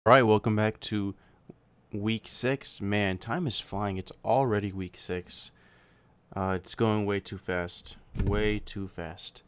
All right, welcome back to week 6. Man, time is flying. It's already week 6. It's going way too fast. Way too fast.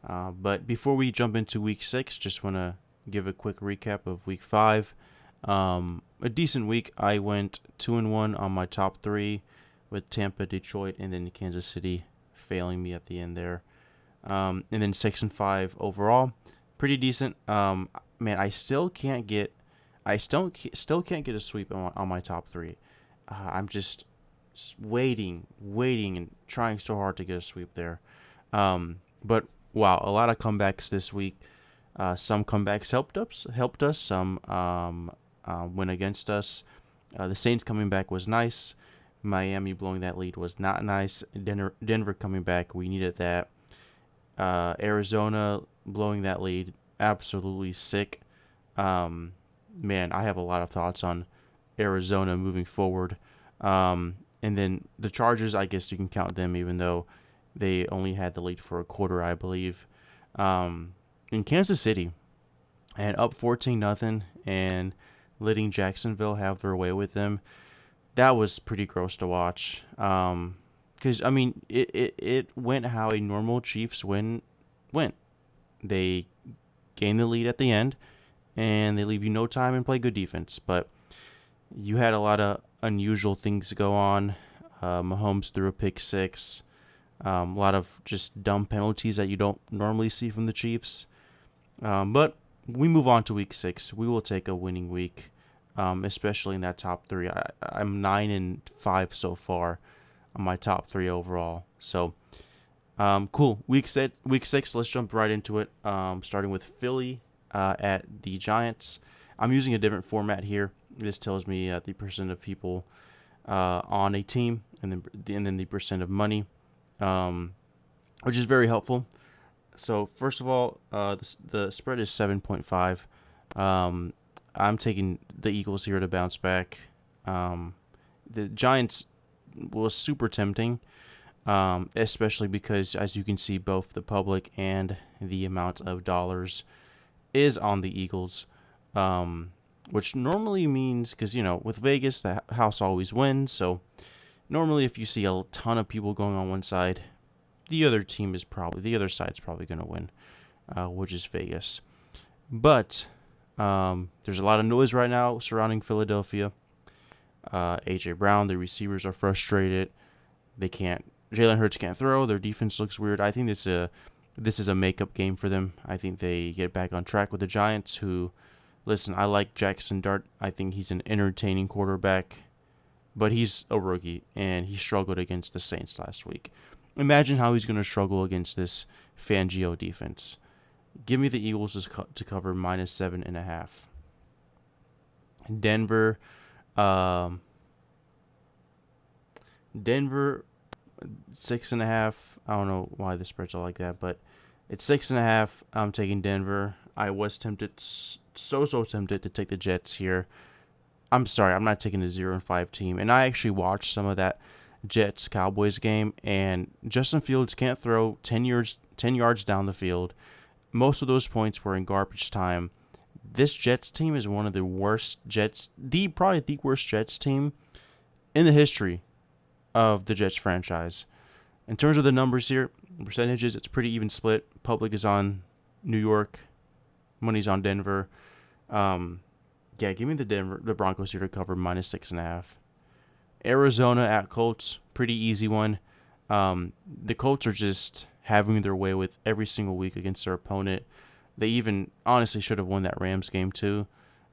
But before we jump into week 6, just want to give a quick recap of week 5. A decent week. I went 2 and 1 on my top 3 with Tampa, Detroit, and then Kansas City failing me at the end there. And then 6 and 5 overall. Pretty decent. Man, I still can't get a sweep on my top 3. I'm just waiting, and trying so hard to get a sweep there. But wow, a lot of comebacks this week. Some comebacks helped us. Some went against us. The Saints coming back was nice. Miami blowing that lead was not nice. Denver coming back, we needed that. Arizona blowing that lead, absolutely sick. Man, I have a lot of thoughts on Arizona moving forward. And then the Chargers, I guess you can count them, even though they only had the lead for a quarter, I believe. In Kansas City, and up 14-0, and letting Jacksonville have their way with them. That was pretty gross to watch. Because I mean, it went how a normal Chiefs win went. They gain the lead at the end, and they leave you no time and play good defense. But you had a lot of unusual things go on. Mahomes threw a pick six. A lot of just dumb penalties that you don't normally see from the Chiefs. But we move on to week 6. We will take a winning week, especially in that top 3. I'm 9 and 5 so far on my top 3 overall. So cool. Week six. Let's jump right into it. Starting with Philly at the Giants. I'm using a different format here. This tells me the percent of people on a team, and then the percent of money, which is very helpful. So first of all, the spread is 7.5. I'm taking the Eagles here to bounce back. The Giants was super tempting, especially because, as you can see, both the public and the amount of dollars is on the Eagles, which normally means, because, with Vegas, the house always wins. So normally if you see a ton of people going on one side, the other side's probably going to win, which is Vegas. But there's a lot of noise right now surrounding Philadelphia. A.J. Brown, the receivers are frustrated. Jalen Hurts can't throw. Their defense looks weird. I think this is a makeup game for them. I think they get back on track with the Giants, who, listen, I like Jackson Dart. I think he's an entertaining quarterback, but he's a rookie, and he struggled against the Saints last week. Imagine how he's going to struggle against this Fangio defense. Give me the Eagles to cover -7.5. Denver, Denver 6.5. I don't know why the spreads are like that, but it's 6.5. I'm taking Denver. I was tempted, so tempted to take the Jets here. I'm sorry, I'm not taking the 0-5 team. And I actually watched some of that Jets Cowboys game, and Justin Fields can't throw 10 yards down the field. Most of those points were in garbage time. This Jets team is one of the worst probably the worst Jets team in the history of the Jets franchise. In terms of the numbers here, percentages, it's pretty even split. Public is on New York, money's on Denver. Yeah, give me the Broncos here to cover -6.5. Arizona at Colts, pretty easy one. The Colts are just having their way with every single week against their opponent. They even honestly should have won that Rams game too.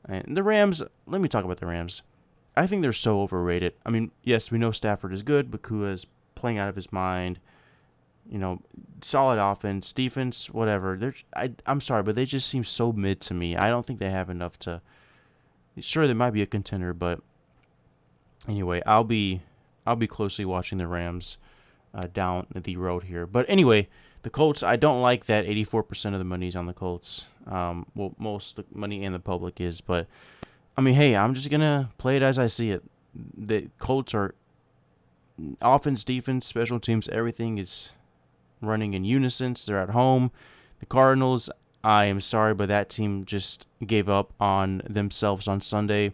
And the Rams, let me talk about the Rams. I think they're so overrated. I mean, yes, we know Stafford is good, but Kua is playing out of his mind. Solid offense, defense, whatever. I'm sorry, but they just seem so mid to me. I don't think they have enough to. Sure, they might be a contender, but anyway, I'll be closely watching the Rams down the road here. But anyway, the Colts, I don't like that 84% of the money is on the Colts. Well, most of the money in the public is, but I mean, hey, I'm just gonna play it as I see it. The Colts are offense, defense, special teams, everything is running in unison. They're at home. The Cardinals, I am sorry, but that team just gave up on themselves on Sunday.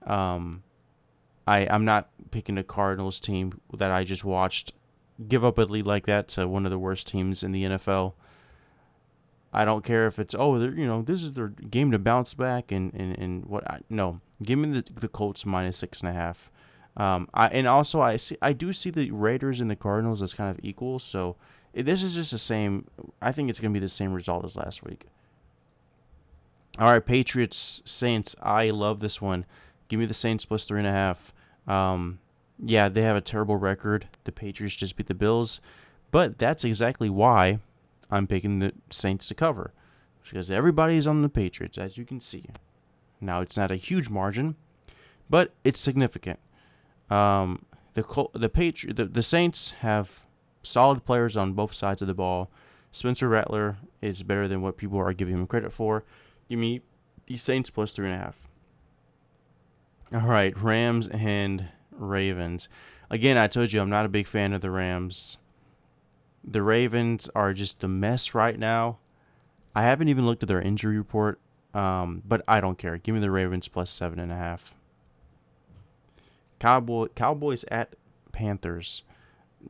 Um, I'm not picking a Cardinals team that I just watched give up a lead like that to one of the worst teams in the NFL. I don't care if it's this is their game to bounce back and what. No, give me the Colts minus 6.5. I do see the Raiders and the Cardinals as kind of equal. So this is just the same. I think it's gonna be the same result as last week. All right, Patriots Saints. I love this one. Give me the Saints plus 3.5. Yeah, they have a terrible record. The Patriots just beat the Bills, but that's exactly why I'm picking the Saints to cover, because everybody's on the Patriots, as you can see. Now, it's not a huge margin, but it's significant. The Saints have solid players on both sides of the ball. Spencer Rattler is better than what people are giving him credit for. Give me the Saints plus 3.5. All right, Rams and Ravens. Again, I told you I'm not a big fan of the Rams. The Ravens are just a mess right now. I haven't even looked at their injury report, but I don't care. Give me the Ravens plus 7.5. Cowboys at Panthers.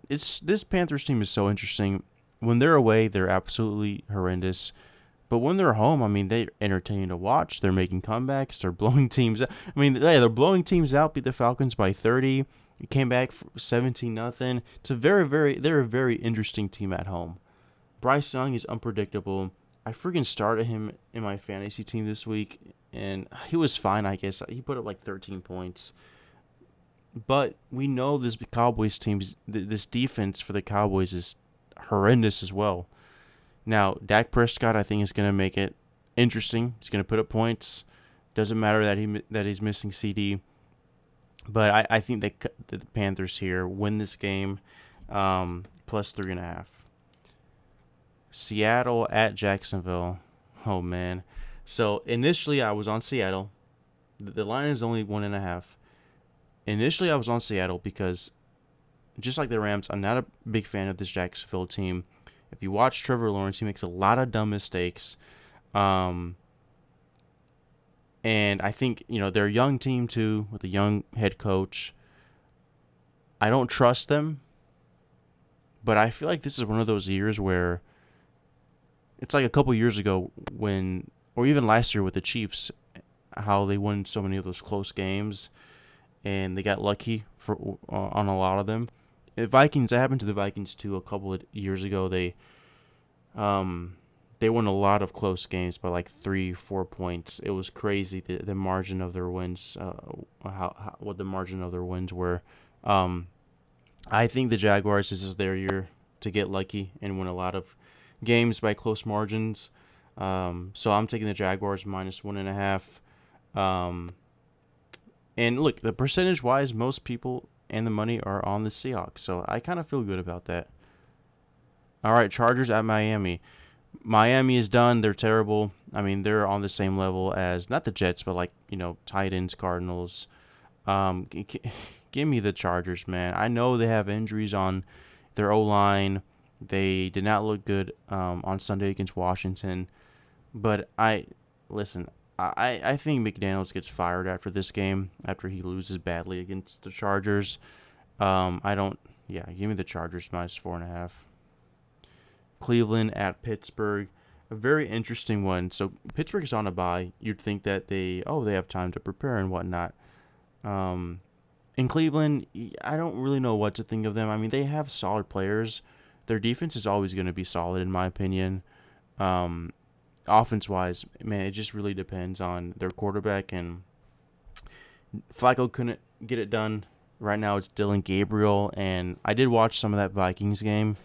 This Panthers team is so interesting. When they're away, they're absolutely horrendous. But when they're home, I mean, they're entertaining to watch. They're making comebacks. They're blowing teams out. I mean, yeah, they're blowing teams out. Beat the Falcons by 30. It came back 17-0. They're a very interesting team at home. Bryce Young is unpredictable. I freaking started him in my fantasy team this week, and he was fine, I guess. He put up like 13 points. But we know this Cowboys team, this defense for the Cowboys is horrendous as well. Now, Dak Prescott, I think, is going to make it interesting. He's going to put up points. Doesn't matter that he's missing CD. But I think that the Panthers here win this game plus 3.5. Seattle at Jacksonville. Oh, man. So, initially, I was on Seattle. The line is only 1.5. Initially, I was on Seattle because, just like the Rams, I'm not a big fan of this Jacksonville team. If you watch Trevor Lawrence, he makes a lot of dumb mistakes. And I think, they're a young team too, with a young head coach. I don't trust them. But I feel like this is one of those years where it's like a couple years ago or even last year with the Chiefs, how they won so many of those close games. And they got lucky on a lot of them. The Vikings, that happened to the Vikings too a couple of years ago. They won a lot of close games by like 3-4 points. It was crazy the margin of their wins, what the margin of their wins were. I think the Jaguars, this is their year to get lucky and win a lot of games by close margins. So I'm taking the Jaguars minus 1.5. And look, the percentage-wise, most people and the money are on the Seahawks. So I kind of feel good about that. All right, Chargers at Miami. Miami is done. They're terrible. I mean, they're on the same level as, not the Jets, but like, Titans, Cardinals. Give me the Chargers, man. I know they have injuries on their O-line. They did not look good on Sunday against Washington. But I think McDaniels gets fired after this game, after he loses badly against the Chargers. Give me the Chargers minus 4.5. Cleveland at Pittsburgh. A very interesting one. So Pittsburgh is on a bye. You'd think that they have time to prepare and whatnot. In Cleveland, I don't really know what to think of them. I mean, they have solid players. Their defense is always going to be solid, in my opinion. Offense-wise, man, it just really depends on their quarterback. And Flacco couldn't get it done. Right now, it's Dylan Gabriel. And I did watch some of that Vikings game.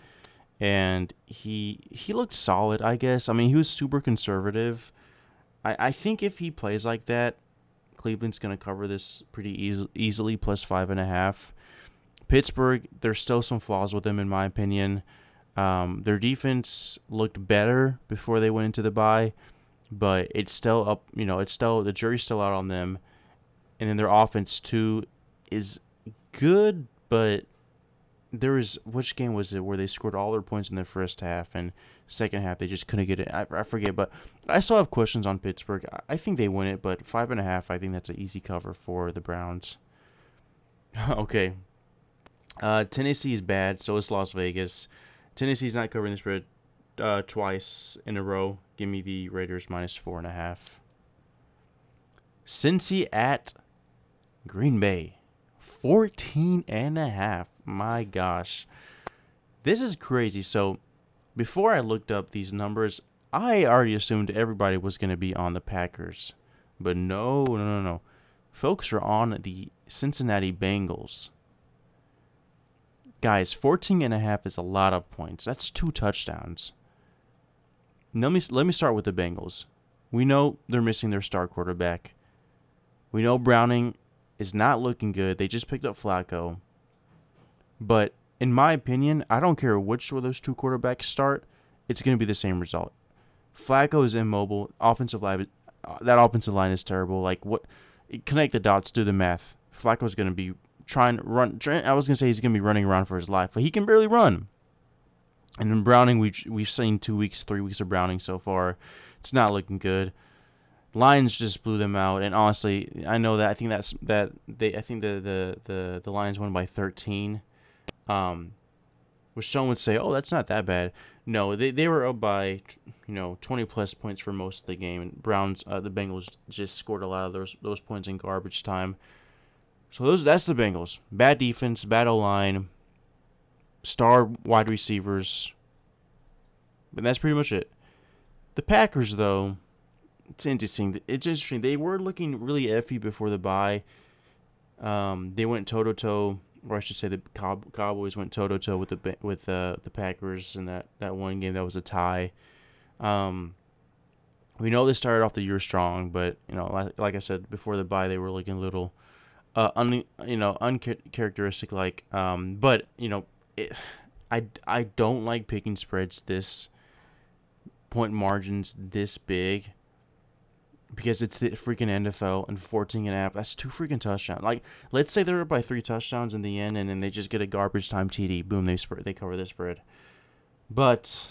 And he looked solid, I guess. I mean, he was super conservative. I think if he plays like that, Cleveland's going to cover this pretty easily, plus 5.5. Pittsburgh, there's still some flaws with them, in my opinion. Their defense looked better before they went into the bye, but it's still up. The jury's still out on them. And then their offense too is good, but there was, which game was it where they scored all their points in the first half and second half they just couldn't get it. I forget, but I still have questions on Pittsburgh. I think they win it, but 5.5, I think that's an easy cover for the Browns. Okay. Tennessee is bad, so is Las Vegas. Tennessee's not covering the spread twice in a row. Give me the Raiders -4.5. Cincy at Green Bay, 14.5. My gosh. This is crazy. So, before I looked up these numbers, I already assumed everybody was going to be on the Packers. But no. Folks are on the Cincinnati Bengals. Guys, 14.5 is a lot of points. That's 2 touchdowns. Let me start with the Bengals. We know they're missing their star quarterback. We know Browning is not looking good. They just picked up Flacco. But in my opinion, I don't care which of those 2 quarterbacks start. It's going to be the same result. Flacco is immobile. That offensive line is terrible. Like, what? Connect the dots, do the math. Flacco's going to be trying to run. I was going to say he's going to be running around for his life, but he can barely run. And then Browning, we've seen 2 weeks, 3 weeks of Browning so far. It's not looking good. Lions just blew them out, and honestly, I know that I think the Lions won by 13. Which some would say, oh, that's not that bad. No, they were up by 20 plus points for most of the game, and the Bengals just scored a lot of those points in garbage time. So that's the Bengals. Bad defense, bad O-line, star wide receivers, but that's pretty much it. The Packers, though, it's interesting. They were looking really iffy before the bye. They went toe-to-toe, or I should say the Cowboys went toe-to-toe with the Packers in that one game that was a tie. We know they started off the year strong, but like I said before the bye, they were looking a little uncharacteristic like. But I don't like picking spreads this point margins this big. Because it's the freaking NFL and 14.5. That's 2 freaking touchdowns. Like, let's say they're up by 3 touchdowns in the end, and then they just get a garbage time TD. Boom, they cover the spread. But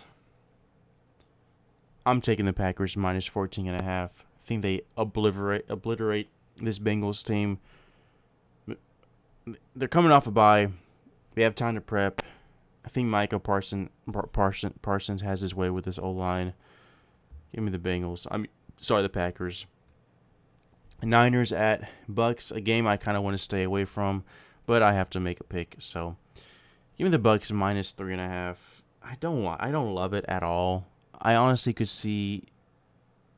I'm taking the Packers -14.5. I think they obliterate this Bengals team. They're coming off a bye. They have time to prep. I think Micah Parsons has his way with this O-line. Give me the Bengals. The Packers. Niners at Bucks, a game I kind of want to stay away from, but I have to make a pick. So, give me the Bucks -3.5. I don't love it at all. I honestly could see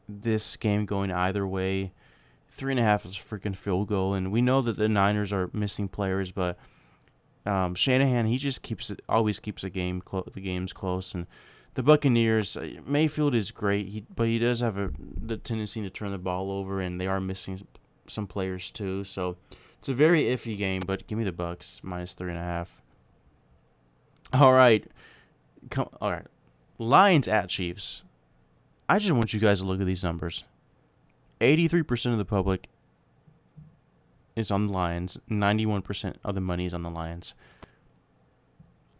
this game going either way. 3.5 is a freaking field goal, and we know that the Niners are missing players, but Shanahan, he just always keeps the games close. And the Buccaneers, Mayfield is great, but he does have the tendency to turn the ball over, and they are missing some players too. So it's a very iffy game, but give me the Bucks -3.5. All right. Lions at Chiefs. I just want you guys to look at these numbers. 83% of the public is on the Lions. 91% of the money is on the Lions.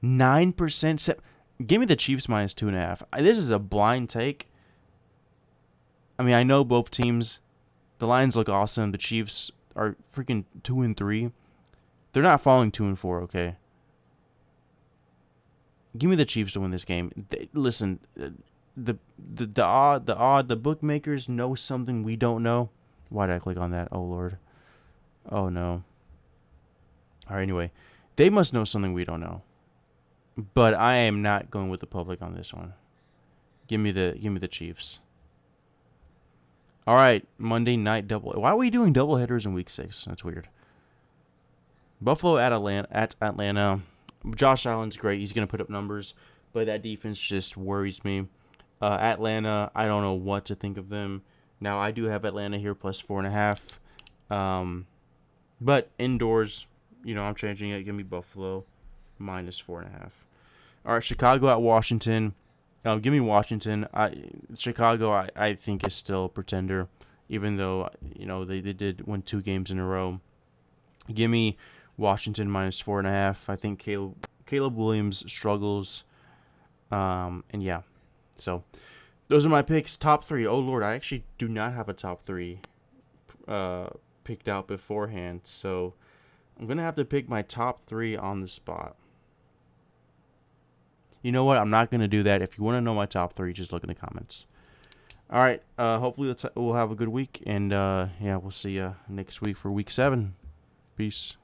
9%. Give me the Chiefs -2.5. This is a blind take. I mean, I know both teams. The Lions look awesome. The Chiefs are freaking 2-3. They're not falling 2-4. Okay. Give me the Chiefs to win this game. Listen, the bookmakers know something we don't know. Why did I click on that? Oh Lord. Oh no. All right. Anyway, they must know something we don't know. But I am not going with the public on this one. Give me the Chiefs. All right, Monday night double. Why are we doing double headers in Week 6? That's weird. Buffalo at Atlanta. Josh Allen's great. He's gonna put up numbers, but that defense just worries me. Atlanta, I don't know what to think of them. Now I do have Atlanta here +4.5. But indoors, I'm changing it. Give me Buffalo -4.5. All right, Chicago at Washington. Give me Washington. Chicago, I think, is still a pretender, even though they did win 2 games in a row. Give me Washington -4.5. I think Caleb Williams struggles. And yeah, so those are my picks. Top 3. Oh Lord, I actually do not have a top 3 picked out beforehand, so I'm gonna have to pick my top 3 on the spot. You know what? I'm not gonna do that. If you want to know my top 3, just look in the comments. All right. Hopefully we'll have a good week, and yeah, we'll see you next week for week 7. Peace.